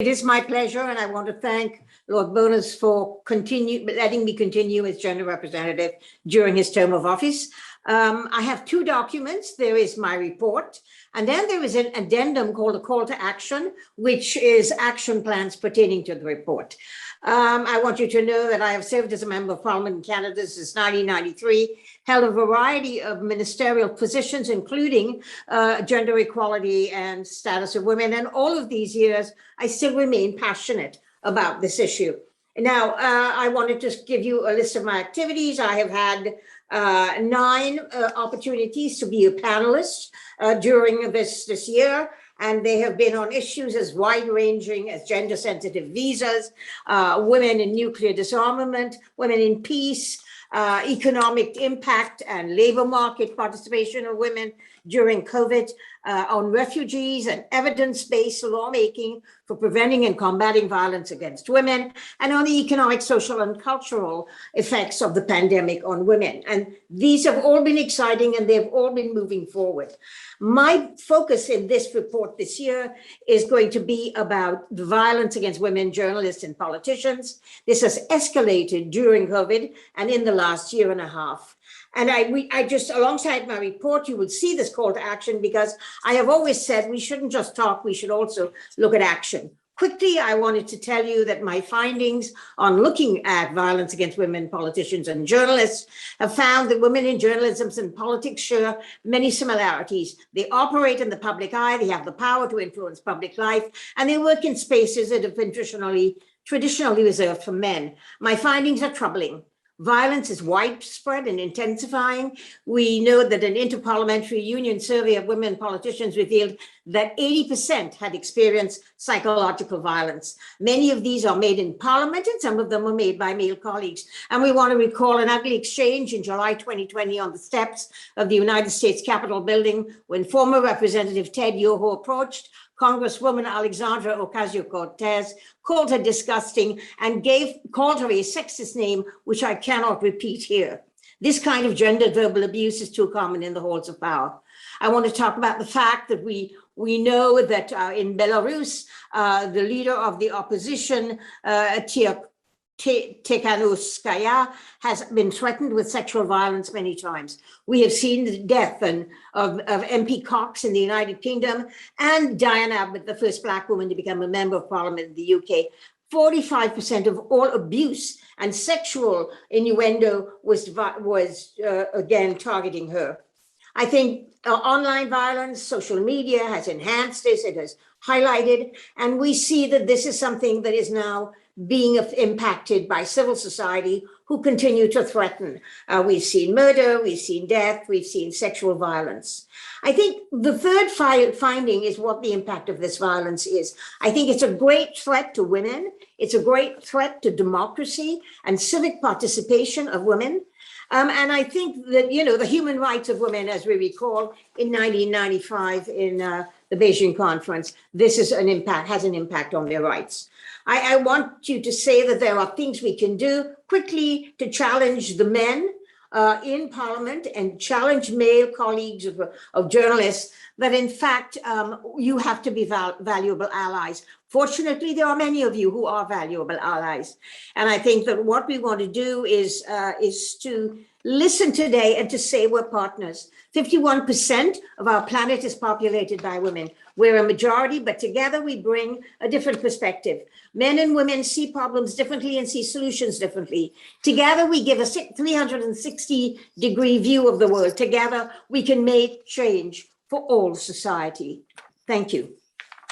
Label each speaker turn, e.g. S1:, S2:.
S1: It is my pleasure, and I want to thank Lord Bonus for letting me continue as gender representative during his term of office. I have two documents. There is my report, and then there is an addendum called a call to action, which is action plans pertaining to the report. I want you to know that I have served as a member of Parliament in Canada since 1993, held a variety of ministerial positions, including gender equality and status of women. And all of these years, I still remain passionate about this issue. Now, I wanted to give you a list of my activities. I have had 9 opportunities to be a panelist during this year. And they have been on issues as wide-ranging as gender-sensitive visas, women in nuclear disarmament, women in peace, economic impact and labor market participation of women during COVID, on refugees and evidence-based lawmaking for preventing and combating violence against women, and on the economic, social, and cultural effects of the pandemic on women. And these have all been exciting, and they've all been moving forward. My focus in this report this year is going to be about the violence against women journalists and politicians. This has escalated during COVID and in the last year and a half. And I just, alongside my report, you will see this call to action, because I have always said we shouldn't just talk, we should also look at action. Quickly, I wanted to tell you that my findings on looking at violence against women, politicians, and journalists have found that women in journalism and politics share many similarities. They operate in the public eye, they have the power to influence public life, and they work in spaces that have been traditionally reserved for men. My findings are troubling. Violence is widespread and intensifying. We know that an Interparliamentary Union survey of women politicians revealed that 80% had experienced psychological violence. Many of these are made in Parliament, and some of them were made by male colleagues. And we want to recall an ugly exchange in July 2020 on the steps of the United States Capitol building, when former Representative Ted Yoho approached Congresswoman Alexandra Ocasio-Cortez, called her disgusting, and called her a sexist name, which I cannot repeat here. This kind of gendered verbal abuse is too common in the halls of power. I want to talk about the fact that we know that in Belarus, the leader of the opposition, Tikhanovskaya, has been threatened with sexual violence many times. We have seen the death of MP Cox in the United Kingdom, and Diane Abbott, the first Black woman to become a member of Parliament in the UK. 45% of all abuse and sexual innuendo was again targeting her. I think online violence, social media has enhanced this, it has highlighted, and we see that this is something that is now being impacted by civil society, who continue to threaten. We've seen murder, we've seen death, we've seen sexual violence. I think the third finding is what the impact of this violence is. I think it's a great threat to women. It's a great threat to democracy and civic participation of women. And I think that, the human rights of women, as we recall in 1995 in the Beijing conference, this has an impact on their rights. I want you to say that there are things we can do quickly to challenge the men in Parliament and challenge male colleagues of journalists that, in fact, you have to be valuable allies. Fortunately, there are many of you who are valuable allies. And I think that what we want to do is to listen today and to say we're partners. 51% of our planet is populated by women. We're a majority, but together we bring a different perspective. Men and women see problems differently and see solutions differently. Together we give a 360-degree view of the world. Together we can make change for all society. Thank you.